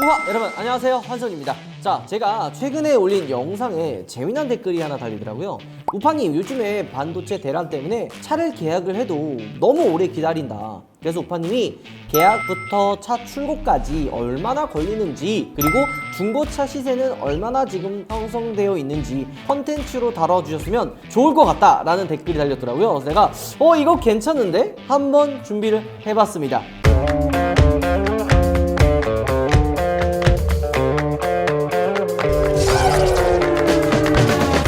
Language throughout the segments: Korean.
우와! 여러분 안녕하세요, 환선입니다. 자, 제가 최근에 올린 영상에 재미난 댓글이 하나 달리더라고요. 우파님, 요즘에 반도체 대란 때문에 차를 계약을 해도 너무 오래 기다린다. 그래서 우파님이 계약부터 차 출고까지 얼마나 걸리는지, 그리고 중고차 시세는 얼마나 지금 형성되어 있는지 컨텐츠로 다뤄주셨으면 좋을 것 같다 라는 댓글이 달렸더라고요. 그래서 내가 이거 괜찮은데? 한번 준비를 해봤습니다.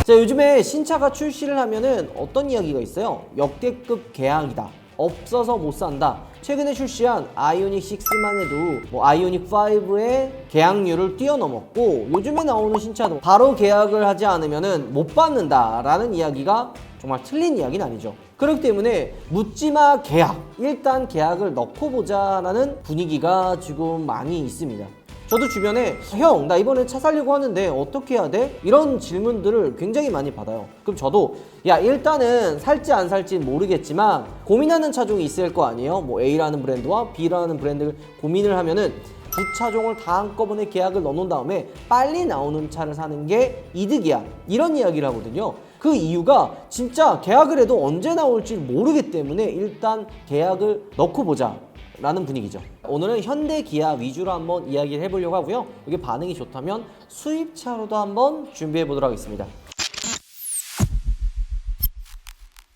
자, 요즘에 신차가 출시를 하면은 어떤 이야기가 있어요? 역대급 개항이다, 없어서 못 산다. 최근에 출시한 아이오닉 6만 해도 아이오닉 5의 계약률을 뛰어넘었고, 요즘에 나오는 신차도 바로 계약을 하지 않으면은 못 받는다 라는 이야기가 정말 틀린 이야기는 아니죠. 그렇기 때문에 묻지마 계약, 일단 계약을 넣고 보자 라는 분위기가 지금 많이 있습니다. 저도 주변에 형, 나 이번에 차 사려고 하는데 어떻게 해야 돼? 이런 질문들을 굉장히 많이 받아요. 그럼 저도 일단은 살지 안 살지는 모르겠지만 고민하는 차종이 있을 거 아니에요? A라는 브랜드와 B라는 브랜드를 고민을 하면은 두 차종을 다 한꺼번에 계약을 넣어놓은 다음에 빨리 나오는 차를 사는 게 이득이야, 이런 이야기를 하거든요. 그 이유가 진짜 계약을 해도 언제 나올지 모르기 때문에 일단 계약을 넣고 보자 라는 분위기죠. 오늘은 현대 기아 위주로 한번 이야기를 해보려고 하고요. 이게 반응이 좋다면 수입차로도 한번 준비해 보도록 하겠습니다.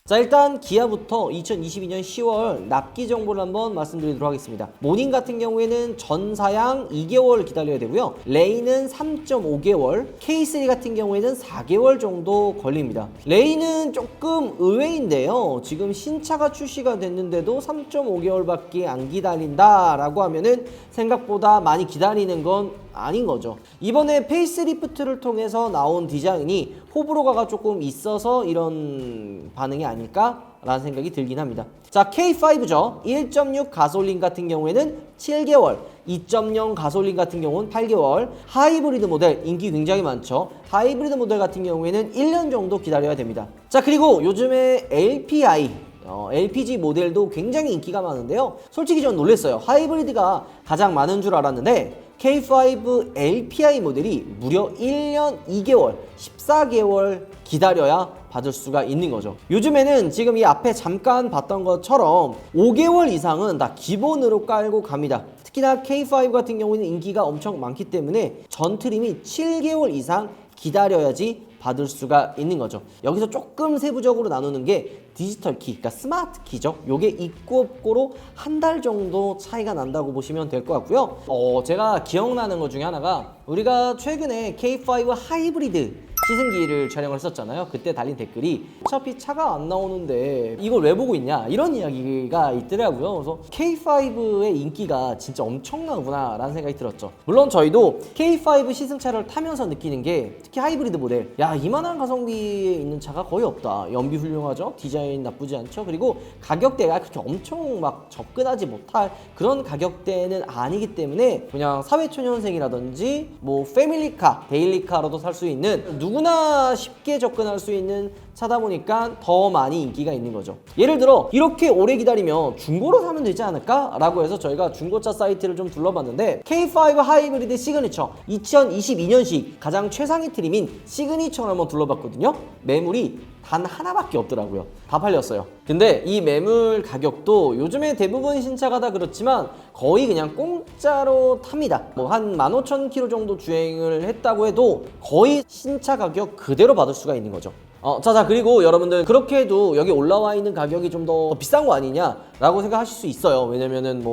자, 일단 기아부터 2022년 10월 납기 정보를 한번 말씀드리도록 하겠습니다. 모닝 같은 경우에는 전사양 2개월 기다려야 되고요. 레이는 3.5개월, K3 같은 경우에는 4개월 정도 걸립니다. 레이는 조금 의외인데요. 지금 신차가 출시가 됐는데도 3.5개월밖에 안 기다린다 라고 하면은 생각보다 많이 기다리는 건 아닌 거죠. 이번에 페이스리프트를 통해서 나온 디자인이 호불호가 조금 있어서 이런 반응이 아닐까 라는 생각이 들긴 합니다. 자, K5죠. 1.6 가솔린 같은 경우에는 7개월, 2.0 가솔린 같은 경우는 8개월, 하이브리드 모델 인기 굉장히 많죠. 하이브리드 모델 같은 경우에는 1년 정도 기다려야 됩니다. 자, 그리고 요즘에 LPG 모델도 굉장히 인기가 많은데요. 솔직히 전 놀랐어요. 하이브리드가 가장 많은 줄 알았는데 K5 LPI 모델이 무려 1년 2개월, 14개월 기다려야 받을 수가 있는 거죠. 요즘에는 지금 이 앞에 잠깐 봤던 것처럼 5개월 이상은 다 기본으로 깔고 갑니다. 특히나 K5 같은 경우에는 인기가 엄청 많기 때문에 전 트림이 7개월 이상 기다려야지 받을 수가 있는 거죠. 여기서 조금 세부적으로 나누는 게 디지털 키, 그러니까 스마트 키죠. 요게 있고 없고로 한 달 정도 차이가 난다고 보시면 될 것 같고요. 제가 기억나는 것 중에 하나가, 우리가 최근에 K5 하이브리드 시승기를 촬영을 했었잖아요. 그때 달린 댓글이 어차피 차가 안 나오는데 이걸 왜 보고 있냐, 이런 이야기가 있더라고요. 그래서 K5의 인기가 진짜 엄청나구나 라는 생각이 들었죠. 물론 저희도 K5 시승차를 타면서 느끼는 게, 특히 하이브리드 모델, 이만한 가성비에 있는 차가 거의 없다. 연비 훌륭하죠, 디자인 나쁘지 않죠, 그리고 가격대가 그렇게 엄청 막 접근하지 못할 그런 가격대는 아니기 때문에 그냥 사회초년생이라든지 패밀리카, 데일리카로도 살 수 있는, 누구나 쉽게 접근할 수 있는 차다 보니까 더 많이 인기가 있는 거죠. 예를 들어 이렇게 오래 기다리면 중고로 사면 되지 않을까? 라고 해서 저희가 중고차 사이트를 좀 둘러봤는데, K5 하이브리드 시그니처 2022년식 가장 최상위 트림인 시그니처를 한번 둘러봤거든요. 매물이 단 하나밖에 없더라고요. 다 팔렸어요. 근데 이 매물 가격도 요즘에 대부분 신차가 다 그렇지만 거의 그냥 공짜로 탑니다. 한 15,000km 정도 주행을 했다고 해도 거의 신차 가격 그대로 받을 수가 있는 거죠. 자, 그리고 여러분들 그렇게 해도 여기 올라와 있는 가격이 좀 더 비싼 거 아니냐 라고 생각하실 수 있어요. 왜냐면은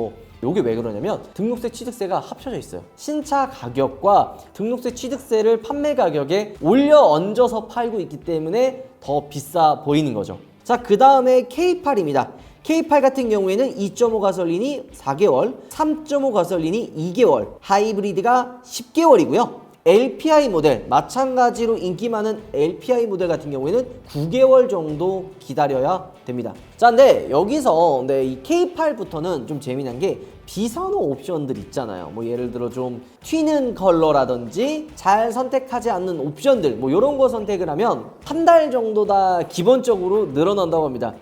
요게 왜 그러냐면 등록세 취득세가 합쳐져 있어요. 신차 가격과 등록세 취득세를 판매 가격에 올려 얹어서 팔고 있기 때문에 더 비싸 보이는 거죠. 자, 그 다음에 K8입니다. K8 같은 경우에는 2.5 가솔린이 4개월, 3.5 가솔린이 2개월, 하이브리드가 10개월이고요. LPI 모델, 마찬가지로 인기 많은 LPI 모델 같은 경우에는 9개월 정도 기다려야 됩니다. 자, 근데 여기서 이 K8부터는 좀 재미난 게 비선호 옵션들 있잖아요. 예를 들어 좀 튀는 컬러라든지 잘 선택하지 않는 옵션들, 이런 거 선택을 하면 한 달 정도 다 기본적으로 늘어난다고 합니다.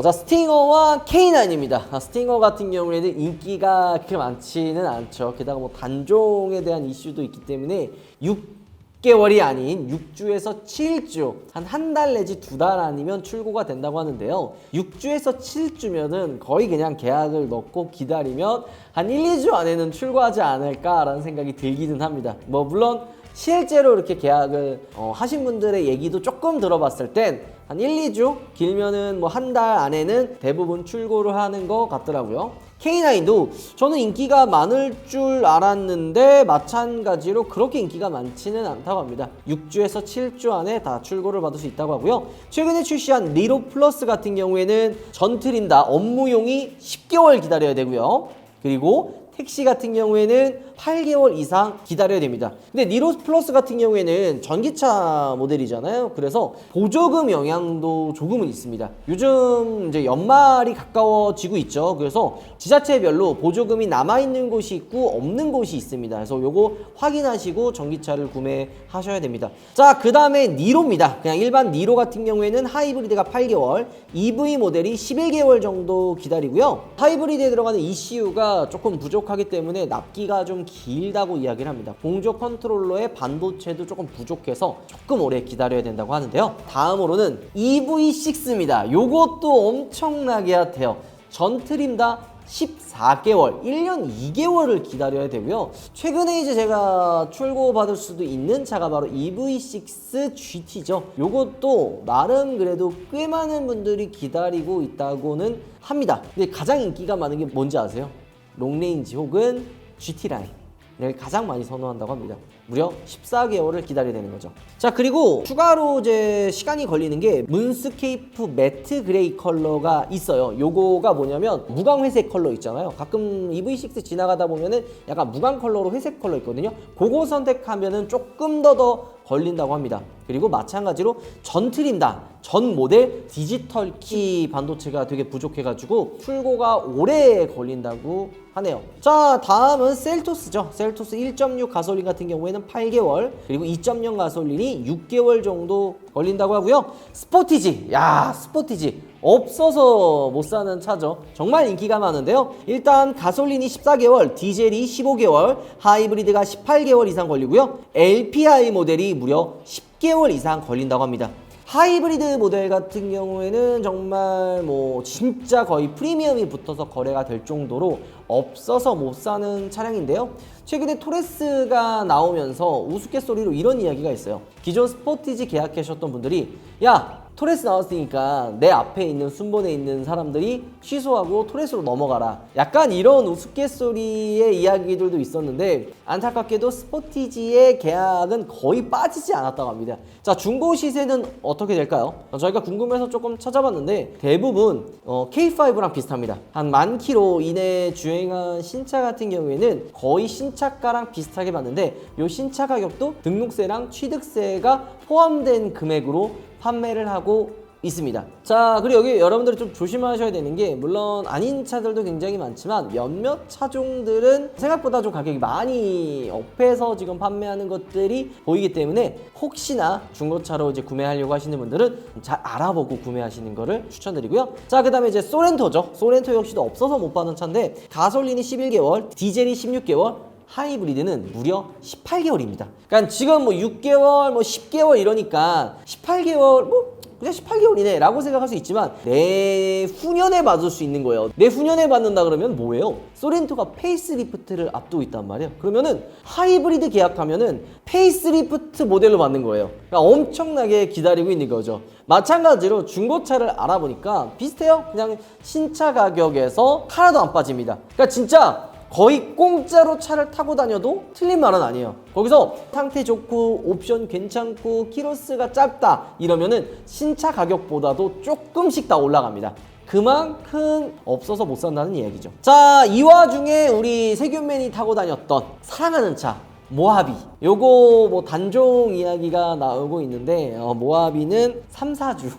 자, 스팅어와 K9입니다. 스팅어 같은 경우에는 인기가 그렇게 많지는 않죠. 게다가 뭐 단종에 대한 이슈도 있기 때문에 6개월이 아닌 6주에서 7주, 한 달 내지 2달 아니면 출고가 된다고 하는데요. 6주에서 7주면은 거의 그냥 계약을 넣고 기다리면 한 1, 2주 안에는 출고하지 않을까라는 생각이 들기는 합니다. 뭐 물론 실제로 이렇게 계약을 하신 분들의 얘기도 조금 들어봤을 땐 한 1, 2주, 길면은 뭐 한 달 안에는 대부분 출고를 하는 것 같더라고요. K9도 저는 인기가 많을 줄 알았는데 마찬가지로 그렇게 인기가 많지는 않다고 합니다. 6주에서 7주 안에 다 출고를 받을 수 있다고 하고요. 최근에 출시한 니로 플러스 같은 경우에는 전트림다 업무용이 10개월 기다려야 되고요. 그리고 택시 같은 경우에는 8개월 이상 기다려야 됩니다. 근데 니로 플러스 같은 경우에는 전기차 모델이잖아요. 그래서 보조금 영향도 조금은 있습니다. 요즘 이제 연말이 가까워지고 있죠. 그래서 지자체별로 보조금이 남아있는 곳이 있고 없는 곳이 있습니다. 그래서 요거 확인하시고 전기차를 구매하셔야 됩니다. 자, 그 다음에 니로입니다. 그냥 일반 니로 같은 경우에는 하이브리드가 8개월, EV 모델이 11개월 정도 기다리고요. 하이브리드에 들어가는 ECU가 조금 부족하기 때문에 납기가 좀 길다고 이야기를 합니다. 공조 컨트롤러의 반도체도 조금 부족해서 조금 오래 기다려야 된다고 하는데요. 다음으로는 EV6입니다. 요것도 엄청나게 핫해요. 전트림 다 14개월, 1년 2개월을 기다려야 되고요. 최근에 이제 제가 출고 받을 수도 있는 차가 바로 EV6 GT죠. 요것도 나름 그래도 꽤 많은 분들이 기다리고 있다고는 합니다. 근데 가장 인기가 많은 게 뭔지 아세요? 롱레인지 혹은 GT라인. 를 가장 많이 선호한다고 합니다. 무려 14개월을 기다려야 되는 거죠. 자, 그리고 추가로 이제 시간이 걸리는 게 문스케이프 매트 그레이 컬러가 있어요. 요거가 뭐냐면 무광회색 컬러 있잖아요. 가끔 EV6 지나가다 보면은 약간 무광 컬러로 회색 컬러 있거든요. 그거 선택하면은 조금 더 걸린다고 합니다. 그리고 마찬가지로 전트림다. 전 모델 디지털 키 반도체가 되게 부족해가지고 출고가 오래 걸린다고 하네요. 자, 다음은 셀토스죠. 셀토스 1.6 가솔린 같은 경우에는 8개월, 그리고 2.0 가솔린이 6개월 정도 걸린다고 하고요. 스포티지, 야, 스포티지 없어서 못 사는 차죠. 정말 인기가 많은데요. 일단 가솔린이 14개월, 디젤이 15개월, 하이브리드가 18개월 이상 걸리고요. LPI 모델이 무려 10개월 이상 걸린다고 합니다. 하이브리드 모델 같은 경우에는 정말 뭐 진짜 거의 프리미엄이 붙어서 거래가 될 정도로 없어서 못 사는 차량인데요. 최근에 토레스가 나오면서 우스갯소리로 이런 이야기가 있어요. 기존 스포티지 계약하셨던 분들이 야, 토레스 나왔으니까 내 앞에 있는 순번에 있는 사람들이 취소하고 토레스로 넘어가라. 약간 이런 우스갯소리의 이야기들도 있었는데 안타깝게도 스포티지의 계약은 거의 빠지지 않았다고 합니다. 자, 중고 시세는 어떻게 될까요? 저희가 궁금해서 조금 찾아봤는데 대부분 K5랑 비슷합니다. 한 10,000km 이내 주행한 신차 같은 경우에는 거의 신차가랑 비슷하게 봤는데 이 신차 가격도 등록세랑 취득세가 포함된 금액으로 판매를 하고 있습니다. 자, 그리고 여기 여러분들이 좀 조심하셔야 되는 게 물론 아닌 차들도 굉장히 많지만 몇몇 차종들은 생각보다 좀 가격이 많이 업해서 지금 판매하는 것들이 보이기 때문에 혹시나 중고차로 이제 구매하려고 하시는 분들은 잘 알아보고 구매하시는 거를 추천드리고요. 자, 그 다음에 이제 소렌토죠. 소렌토 역시도 없어서 못 받는 차인데 가솔린이 11개월, 디젤이 16개월, 하이브리드는 무려 18개월입니다. 그러니까 지금 뭐 6개월, 뭐 10개월 이러니까 18개월, 뭐 그냥 18개월이네 라고 생각할 수 있지만 내후년에 받을 수 있는 거예요. 내후년에 받는다 그러면 뭐예요? 소렌토가 페이스리프트를 앞두고 있단 말이에요. 그러면은 하이브리드 계약하면은 페이스리프트 모델로 받는 거예요. 그러니까 엄청나게 기다리고 있는 거죠. 마찬가지로 중고차를 알아보니까 비슷해요. 그냥 신차 가격에서 하나도 안 빠집니다. 그러니까 진짜 거의 공짜로 차를 타고 다녀도 틀린 말은 아니에요. 거기서 상태 좋고 옵션 괜찮고 키로수가 짧다 이러면은 신차 가격보다도 조금씩 다 올라갑니다. 그만큼 없어서 못 산다는 얘기죠. 자, 이 와중에 우리 세균맨이 타고 다녔던 사랑하는 차 모하비, 요거 뭐 단종 이야기가 나오고 있는데 모하비는 3, 4주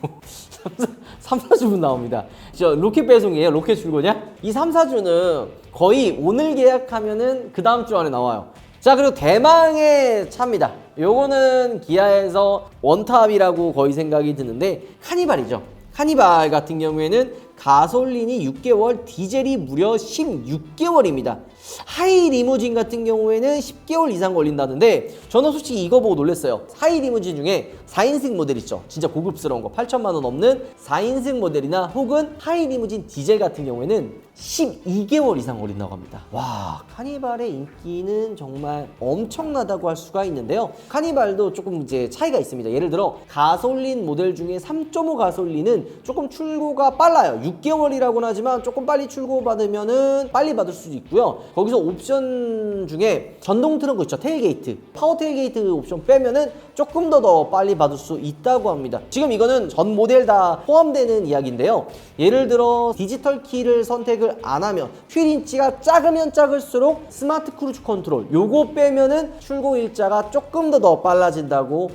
3, 4주분 나옵니다. 저 로켓 배송이에요. 로켓 출고냐? 이 3, 4주는 거의 오늘 계약하면은 그 다음 주 안에 나와요. 자, 그리고 대망의 차입니다. 요거는 기아에서 원탑이라고 거의 생각이 드는데 카니발이죠. 카니발 같은 경우에는 가솔린이 6개월, 디젤이 무려 16개월입니다. 하이 리무진 같은 경우에는 10개월 이상 걸린다는데 저는 솔직히 이거 보고 놀랐어요. 하이 리무진 중에 4인승 모델 있죠. 진짜 고급스러운 거 8천만 원 넘는 4인승 모델이나 혹은 하이 리무진 디젤 같은 경우에는 12개월 이상 걸린다고 합니다. 와, 카니발의 인기는 정말 엄청나다고 할 수가 있는데요. 카니발도 조금 이제 차이가 있습니다. 예를 들어 가솔린 모델 중에 3.5 가솔린은 조금 출고가 빨라요. 6개월이라고는 하지만 조금 빨리 출고받으면은 빨리 받을 수도 있고요. 거기서 옵션 중에 전동 트렁크 있죠. 테일게이트, 파워 테일게이트 옵션 빼면은 조금 더 빨리 받을 수 있다고 합니다. 지금 이거는 전 모델 다 포함되는 이야기인데요. 예를 들어 디지털 키를 선택을 안 하면 휠 인치가 작으면 작을수록 스마트 크루즈 컨트롤 요거 빼면은 출고 일자가 조금 더 빨라진다고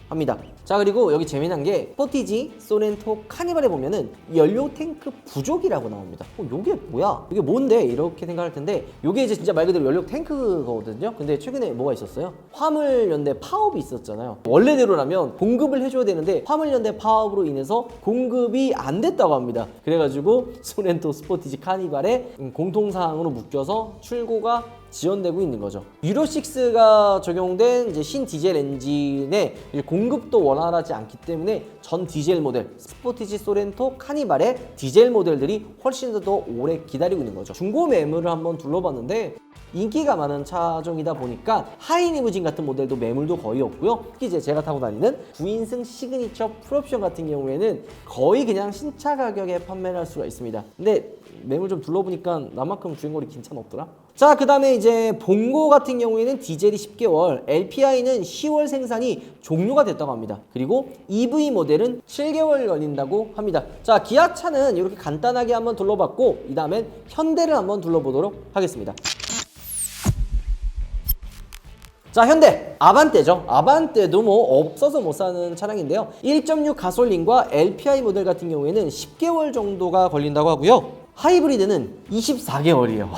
합니다. 자, 그리고 여기 재미난 게 스포티지, 소렌토, 카니발에 보면은 연료 탱크 부족이라고 나옵니다. 요게 뭐야? 이게 뭔데? 이렇게 생각할 텐데 요게 이제 진짜 말 그대로 연료 탱크거든요. 근데 최근에 뭐가 있었어요? 화물연대 파업이 있었잖아요. 원래대로라면 공급을 해줘야 되는데 화물연대 파업으로 인해서 공급이 안 됐다고 합니다. 그래가지고 소렌토, 스포티지, 카니발에 공통사항으로 묶여서 출고가 지연되고 있는 거죠. 유로6가 적용된 이제 신 디젤 엔진의 공급도 원활하지 않기 때문에 전 디젤 모델 스포티지, 소렌토, 카니발의 디젤 모델들이 훨씬 더 오래 기다리고 있는 거죠. 중고 매물을 한번 둘러봤는데 인기가 많은 차종이다 보니까 하이 리무진 같은 모델도 매물도 거의 없고요. 특히 이제 제가 타고 다니는 9인승 시그니처 풀옵션 같은 경우에는 거의 그냥 신차 가격에 판매를 할 수가 있습니다. 근데 매물 좀 둘러보니까 나만큼 주행거리 긴 차는 없더라. 자, 그 다음에 이제 봉고 같은 경우에는 디젤이 10개월, LPI는 10월 생산이 종료가 됐다고 합니다. 그리고 EV 모델은 7개월 걸린다고 합니다. 자, 기아차는 이렇게 간단하게 한번 둘러봤고 이 다음엔 현대를 한번 둘러보도록 하겠습니다. 자, 현대 아반떼죠. 아반떼도 뭐 없어서 못 사는 차량인데요. 1.6 가솔린과 LPI 모델 같은 경우에는 10개월 정도가 걸린다고 하고요. 하이브리드는 24개월이에요.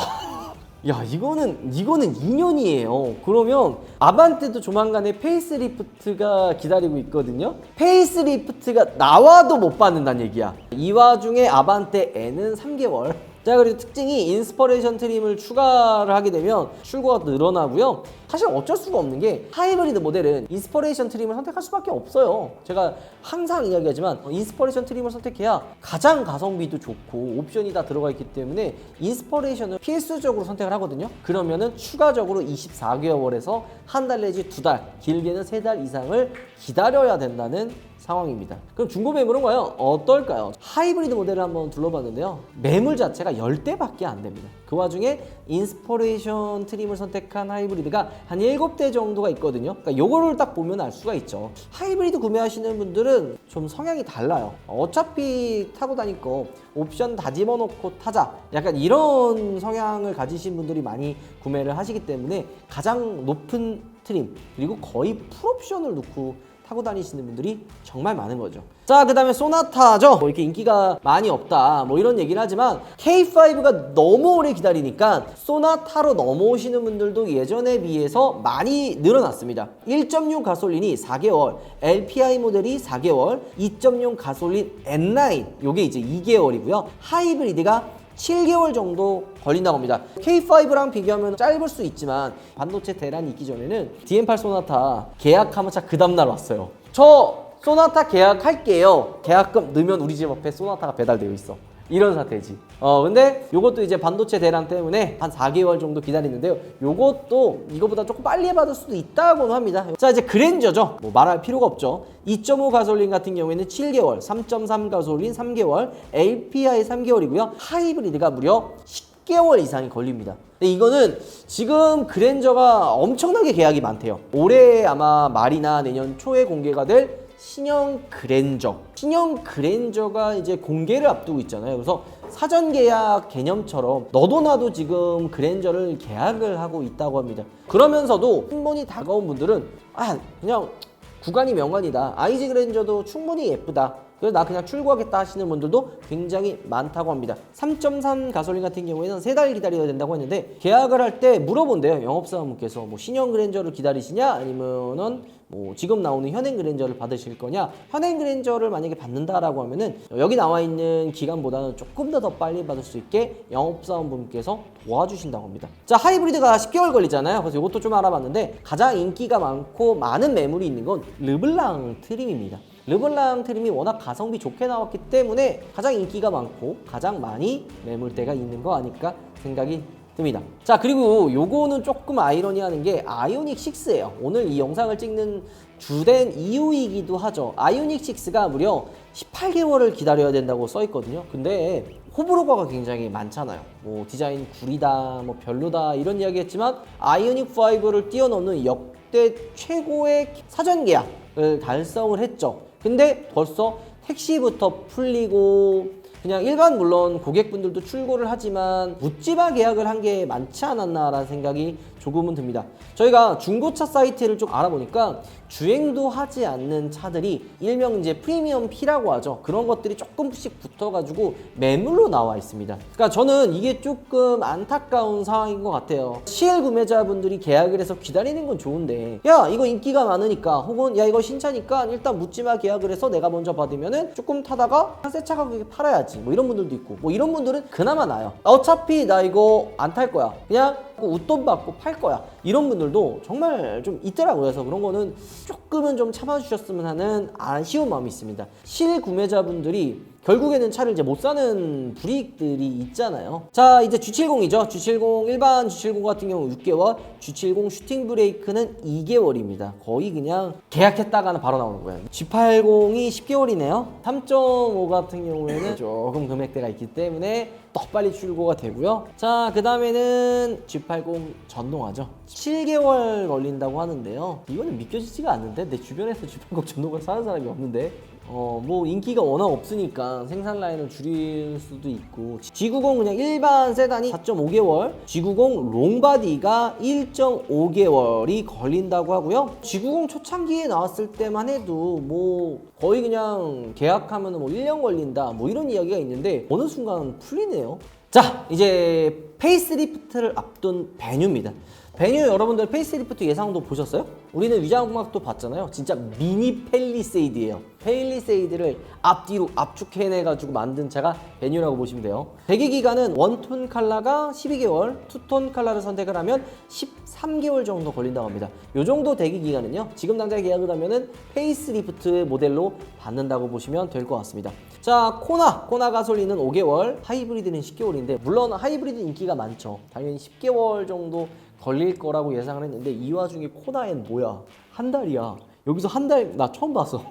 야, 이거는 2년이에요. 그러면 아반떼도 조만간에 페이스리프트가 기다리고 있거든요. 페이스리프트가 나와도 못 받는다는 얘기야. 이 와중에 아반떼 N은 3개월. 자, 그리고 특징이 인스퍼레이션 트림을 추가를 하게 되면 출고가 늘어나고요. 사실 어쩔 수가 없는 게 하이브리드 모델은 인스퍼레이션 트림을 선택할 수밖에 없어요. 제가 항상 이야기하지만 인스퍼레이션 트림을 선택해야 가장 가성비도 좋고 옵션이 다 들어가 있기 때문에 인스퍼레이션을 필수적으로 선택을 하거든요. 그러면은 추가적으로 24개월에서 한 달 내지 2달, 길게는 3달 이상을 기다려야 된다는 상황입니다. 그럼 중고 매물은 과연 어떨까요? 하이브리드 모델을 한번 둘러봤는데요. 매물 자체가 10대밖에 안 됩니다. 그 와중에 인스퍼레이션 트림을 선택한 하이브리드가 한 7대 정도가 있거든요. 그러니까 요거를 딱 보면 알 수가 있죠. 하이브리드 구매하시는 분들은 좀 성향이 달라요. 어차피 타고 다닐 거 옵션 다 집어넣고 타자, 약간 이런 성향을 가지신 분들이 많이 구매를 하시기 때문에 가장 높은 트림 그리고 거의 풀옵션을 놓고 타고 다니시는 분들이 정말 많은 거죠. 자, 그 다음에 소나타죠. 뭐 이렇게 인기가 많이 없다 뭐 이런 얘기를 하지만 K5가 너무 오래 기다리니까 소나타로 넘어오시는 분들도 예전에 비해서 많이 늘어났습니다. 1.6 가솔린이 4개월, LPI 모델이 4개월, 2.0 가솔린 N9 요게 이제 2개월이고요. 하이브리드가 7개월 정도 걸린다고 합니다. K5랑 비교하면 짧을 수 있지만 반도체 대란이 있기 전에는 DM8 소나타 계약하면 차 그 다음날 왔어요. 저 소나타 계약할게요. 계약금 넣으면 우리 집 앞에 소나타가 배달되어 있어. 이런 사태지. 근데 요것도 이제 반도체 대란 때문에 한 4개월 정도 기다리는데요. 요것도 이거보다 조금 빨리 받을 수도 있다고는 합니다. 자, 이제 그랜저죠. 뭐 말할 필요가 없죠. 2.5 가솔린 같은 경우에는 7개월, 3.3 가솔린 3개월, LPI 3개월이고요. 하이브리드가 무려 10개월 이상이 걸립니다. 근데 이거는 지금 그랜저가 엄청나게 계약이 많대요. 올해 아마 말이나 내년 초에 공개가 될 신형 그랜저가 이제 공개를 앞두고 있잖아요. 그래서 사전 계약 개념처럼 너도 나도 지금 그랜저를 계약을 하고 있다고 합니다. 그러면서도 신번이 다가온 분들은 그냥 구간이 명관이다. IG 그랜저도 충분히 예쁘다. 그래서 나 그냥 출고하겠다 하시는 분들도 굉장히 많다고 합니다. 3.3 가솔린 같은 경우에는 3달 기다려야 된다고 했는데 계약을 할 때 물어본대요. 영업사원분께서 뭐 신형 그랜저를 기다리시냐 아니면은 뭐 지금 나오는 현행 그랜저를 받으실 거냐. 현행 그랜저를 만약에 받는다라고 하면은 여기 나와 있는 기간보다는 조금 더 빨리 받을 수 있게 영업사원분께서 도와주신다고 합니다. 자, 하이브리드가 10개월 걸리잖아요. 그래서 이것도 좀 알아봤는데 가장 인기가 많고 많은 매물이 있는 건 르블랑 트림입니다. 르블랑 트림이 워낙 가성비 좋게 나왔기 때문에 가장 인기가 많고 가장 많이 매물대가 있는 거 아닐까 생각이 듭니다. 자, 그리고 요거는 조금 아이러니하는 게 아이오닉 6예요. 오늘 이 영상을 찍는 주된 이유이기도 하죠. 아이오닉 6가 무려 18개월을 기다려야 된다고 써 있거든요. 근데 호불호가 굉장히 많잖아요. 뭐 디자인 구리다, 뭐 별로다 이런 이야기 했지만 아이오닉 5를 뛰어넘는 역대 최고의 사전 계약을 달성을 했죠. 근데 벌써 택시부터 풀리고 그냥 일반 물론 고객분들도 출고를 하지만 묻지마 계약을 한 게 많지 않았나라는 생각이 조금은 듭니다. 저희가 중고차 사이트를 좀 알아보니까 주행도 하지 않는 차들이 일명 이제 프리미엄 P라고 하죠. 그런 것들이 조금씩 붙어가지고 매물로 나와 있습니다. 그러니까 저는 이게 조금 안타까운 상황인 것 같아요. CL 구매자분들이 계약을 해서 기다리는 건 좋은데 야 이거 인기가 많으니까 혹은 야 이거 신차니까 일단 묻지마 계약을 해서 내가 먼저 받으면은 조금 타다가 새 차 가격에 팔아야지 뭐 이런 분들도 있고 뭐 이런 분들은 그나마 나아요. 어차피 나 이거 안 탈 거야. 그냥 웃돈 받고 팔 거야. 이런 분들도 정말 좀 있더라고요. 그래서 그런 거는 조금은 좀 참아주셨으면 하는 아쉬운 마음이 있습니다. 실구매자분들이 결국에는 차를 이제 못 사는 불이익들이 있잖아요. 자, 이제 G70이죠. G70 일반 G70 같은 경우 6개월, G70 슈팅 브레이크는 2개월입니다. 거의 그냥 계약했다가는 바로 나오는 거예요. G80이 10개월이네요. 3.5 같은 경우에는 조금 금액대가 있기 때문에 더 빨리 출고가 되고요. 자, 그 다음에는 G80 전동화죠. 7개월 걸린다고 하는데요. 이거는 믿겨지지가 않는데 내 주변에서 G80 전동화 사는 사람이 없는데 뭐 인기가 워낙 없으니까 생산 라인을 줄일 수도 있고 G90 그냥 일반 세단이 4.5개월, G90 롱바디가 1.5개월이 걸린다고 하고요. G90 초창기에 나왔을 때만 해도 뭐 거의 그냥 계약하면 뭐 1년 걸린다 뭐 이런 이야기가 있는데 어느 순간 풀리네요. 자, 이제 페이스리프트를 앞둔 베뉴입니다. 베뉴 여러분들 페이스리프트 예상도 보셨어요? 우리는 위장음악도 봤잖아요. 진짜 미니 펠리세이드예요. 펠리세이드를 앞뒤로 압축해내가지고 만든 차가 베뉴라고 보시면 돼요. 대기기간은 원톤 컬러가 12개월, 투톤 컬러를 선택을 하면 13개월 정도 걸린다고 합니다. 이 정도 대기기간은요. 지금 당장 계약을 하면은 페이스리프트 모델로 받는다고 보시면 될 것 같습니다. 자, 코나 가솔린은 5개월, 하이브리드는 10개월인데 물론 하이브리드 인기가 많죠. 당연히 10개월 정도 걸릴 거라고 예상을 했는데 이 와중에 코나엔 뭐야? 한 달이야. 여기서 한 달 나 처음 봤어.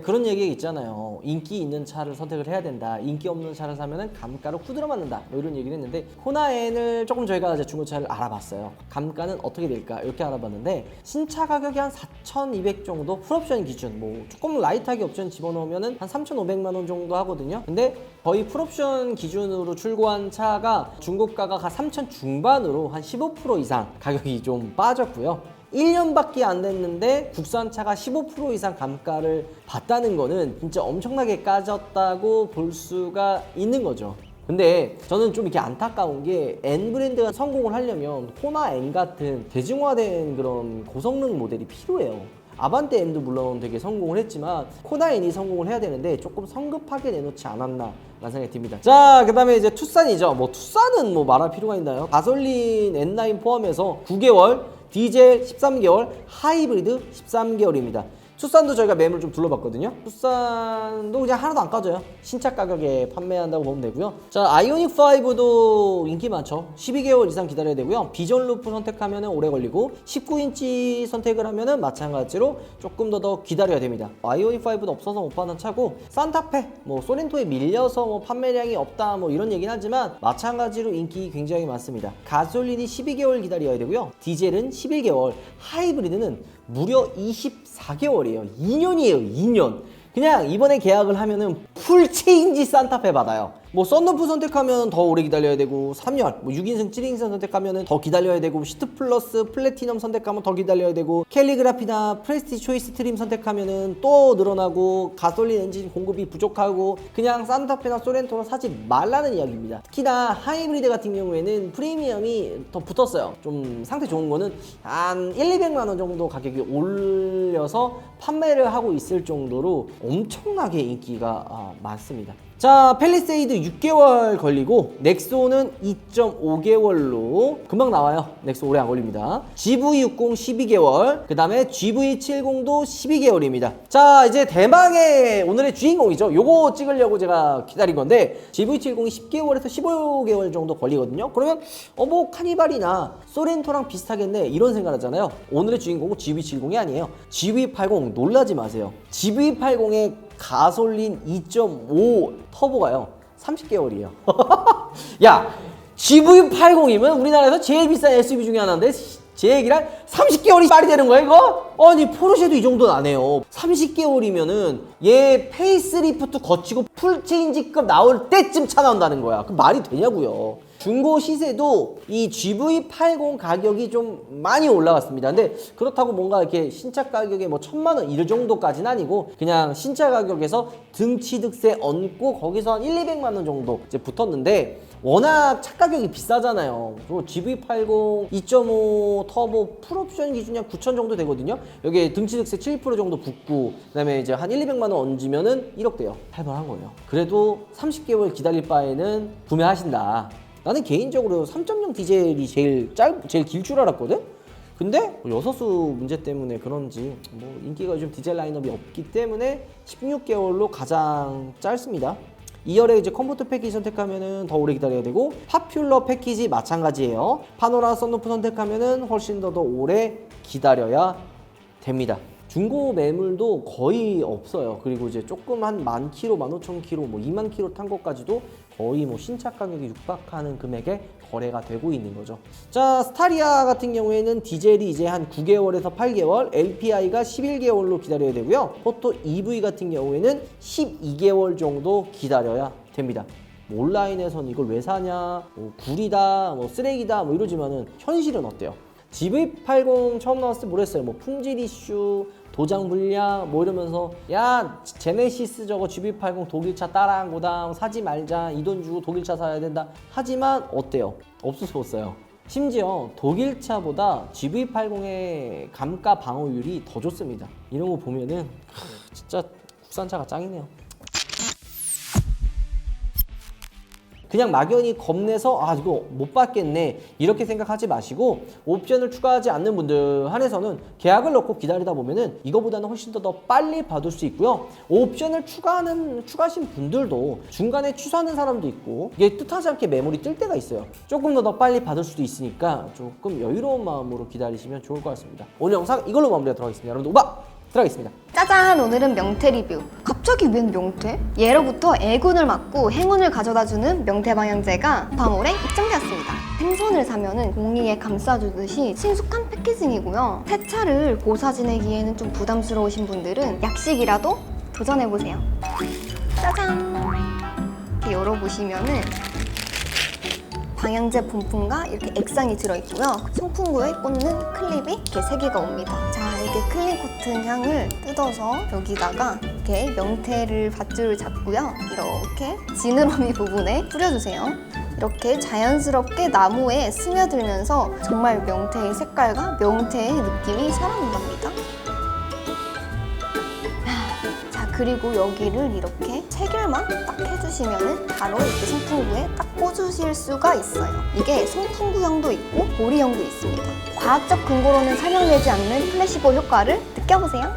그런 얘기 있잖아요. 인기 있는 차를 선택을 해야 된다. 인기 없는 차를 사면은 감가로 후드려 맞는다. 뭐 이런 얘기를 했는데 코나엔을 조금 저희가 이제 중고차를 알아봤어요. 감가는 어떻게 될까? 이렇게 알아봤는데 신차 가격이 한 4,200 정도 풀옵션 기준 뭐 조금 라이트하게 옵션 집어넣으면은 한 3,500만 원 정도 하거든요. 근데 거의 풀옵션 기준으로 출고한 차가 중고가가 한 3,000 중반으로 한 15% 이상 가격이 좀 빠졌고요. 1년밖에 안 됐는데 국산차가 15% 이상 감가를 받다는 거는 진짜 엄청나게 까졌다고 볼 수가 있는 거죠. 근데 저는 좀 이렇게 안타까운 게 N 브랜드가 성공을 하려면 코나 N 같은 대중화된 그런 고성능 모델이 필요해요. 아반떼 N도 물론 되게 성공을 했지만 코나 N이 성공을 해야 되는데 조금 성급하게 내놓지 않았나 라는 생각이 듭니다. 자, 그 다음에 이제 투싼이죠. 뭐 투싼은 뭐 말할 필요가 있나요? 가솔린 N9 포함해서 9개월, 디젤 13개월, 하이브리드 13개월입니다. 투싼도 저희가 매물 좀 둘러봤거든요. 투싼도 그냥 하나도 안 까져요. 신차 가격에 판매한다고 보면 되고요. 자, 아이오닉 5도 인기 많죠. 12개월 이상 기다려야 되고요. 비전 루프 선택하면 오래 걸리고 19인치 선택을 하면 마찬가지로 조금 더 기다려야 됩니다. 아이오닉 5도 없어서 못 받는 차고 산타페, 뭐 소렌토에 밀려서 뭐 판매량이 없다 뭐 이런 얘기는 하지만 마찬가지로 인기 굉장히 많습니다. 가솔린이 12개월 기다려야 되고요. 디젤은 11개월, 하이브리드는 무려 24개월이에요. 2년이에요. 2년. 그냥 이번에 계약을 하면은 풀 체인지 산타페 받아요. 뭐 썬루프 선택하면 더 오래 기다려야 되고 3열, 뭐 6인승 7인승 선택하면 더 기다려야 되고 시트 플러스 플래티넘 선택하면 더 기다려야 되고 캘리그라피나 프레스티지 초이스 트림 선택하면은 또 늘어나고 가솔린 엔진 공급이 부족하고 그냥 산타페나 소렌토로 사지 말라는 이야기입니다. 특히나 하이브리드 같은 경우에는 프리미엄이 더 붙었어요. 좀 상태 좋은 거는 한 1,200만 원 정도 가격이 올려서 판매를 하고 있을 정도로 엄청나게 인기가 많습니다. 자, 팰리세이드 6개월 걸리고 넥소는 2.5개월로 금방 나와요. 넥소 오래 안 걸립니다. GV60 12개월, 그 다음에 GV70도 12개월입니다. 자, 이제 대망의 오늘의 주인공이죠. 요거 찍으려고 제가 기다린 건데 GV70이 10개월에서 15개월 정도 걸리거든요. 그러면 뭐 카니발이나 소렌토랑 비슷하겠네 이런 생각 하잖아요. 오늘의 주인공은 GV70이 아니에요. GV80 놀라지 마세요. GV80의 가솔린 2.5 터보가요 30개월이에요. 야, GV80이면 우리나라에서 제일 비싼 SUV 중에 하나인데 제 얘기랑 30개월이 말이 되는 거야 이거? 아니 포르쉐도 이 정도는 안 해요. 30개월이면은 얘 페이스리프트 거치고 풀체인지급 나올 때쯤 차 나온다는 거야. 그 말이 되냐고요. 중고 시세도 이 GV80 가격이 좀 많이 올라갔습니다. 근데 그렇다고 뭔가 이렇게 신차 가격에 뭐 1,000만 원 이 정도까지는 아니고 그냥 신차 가격에서 등취득세 얹고 거기서 한 1,200만 원 정도 이제 붙었는데 워낙 차 가격이 비싸잖아요. GV80 2.5 터보 풀옵션 기준이 한 9천 정도 되거든요. 여기에 등취득세 7% 정도 붙고 그다음에 이제 한 1,200만 원 얹으면은 1억 돼요. 할만한 거예요. 그래도 30개월 기다릴 바에는 구매하신다. 나는 개인적으로 3.0 디젤이 제일 길 줄 알았거든? 근데 여서수 문제 때문에 그런지 뭐 인기가 요즘 디젤 라인업이 없기 때문에 16개월로 가장 짧습니다. 2열에 이제 컴포트 패키지 선택하면은 더 오래 기다려야 되고 파퓰러 패키지 마찬가지예요. 파노라 썬루프 선택하면은 훨씬 더 오래 기다려야 됩니다. 중고 매물도 거의 없어요. 그리고 이제 조금 한 10,000km, 15,000km, 뭐 20,000km 탄 것까지도 거의 뭐 신차 가격이 육박하는 금액에 거래가 되고 있는 거죠. 자, 스타리아 같은 경우에는 디젤이 이제 한 9개월에서 8개월, LPI가 11개월로 기다려야 되고요. 포토 EV 같은 경우에는 12개월 정도 기다려야 됩니다. 뭐 온라인에서는 이걸 왜 사냐, 뭐 구리다, 뭐 쓰레기다, 뭐 이러지만은 현실은 어때요? GV80 처음 나왔을 때 뭐랬어요? 뭐 품질 이슈, 도장 불량 뭐 이러면서 야 제네시스 저거 GV80 독일차 따라한 거다 사지 말자 이 돈 주고 독일차 사야 된다. 하지만 어때요? 없어서 못 사요. 심지어 독일차보다 GV80의 감가 방어율이 더 좋습니다. 이런 거 보면은 진짜 국산차가 짱이네요. 그냥 막연히 겁내서 아 이거 못 받겠네 이렇게 생각하지 마시고 옵션을 추가하지 않는 분들 한해서는 계약을 넣고 기다리다 보면은 이거보다는 훨씬 더 빨리 받을 수 있고요. 옵션을 추가하신 분들도 중간에 취소하는 사람도 있고 이게 뜻하지 않게 매물이 뜰 때가 있어요. 조금 더 빨리 받을 수도 있으니까 조금 여유로운 마음으로 기다리시면 좋을 것 같습니다. 오늘 영상 이걸로 마무리하도록 하겠습니다. 여러분들 우박! 들어가겠습니다. 짜잔! 오늘은 명태 리뷰. 갑자기 웬 명태? 예로부터 애군을 막고 행운을 가져다주는 명태 방향제가 밤올에 입점되었습니다. 생선을 사면은 공기에 감싸주듯이 친숙한 패키징이고요. 새 차를 고사 지내기에는 좀 부담스러우신 분들은 약식이라도 도전해보세요. 짜잔! 이렇게 열어보시면은 방향제 본품과 이렇게 액상이 들어있고요. 송풍구에 꽂는 클립이 이렇게 3개가 옵니다. 자, 이렇게 클린 코튼 향을 뜯어서 여기다가 이렇게 명태를 밧줄을 잡고요. 이렇게 지느러미 부분에 뿌려주세요. 이렇게 자연스럽게 나무에 스며들면서 정말 명태의 색깔과 명태의 느낌이 살아난답니다. 그리고 여기를 이렇게 체결만 딱 해주시면 바로 이렇게 송풍구에 딱 꽂으실 수가 있어요. 이게 송풍구형도 있고 보리형도 있습니다. 과학적 근거로는 설명되지 않는 플래시볼 효과를 느껴보세요.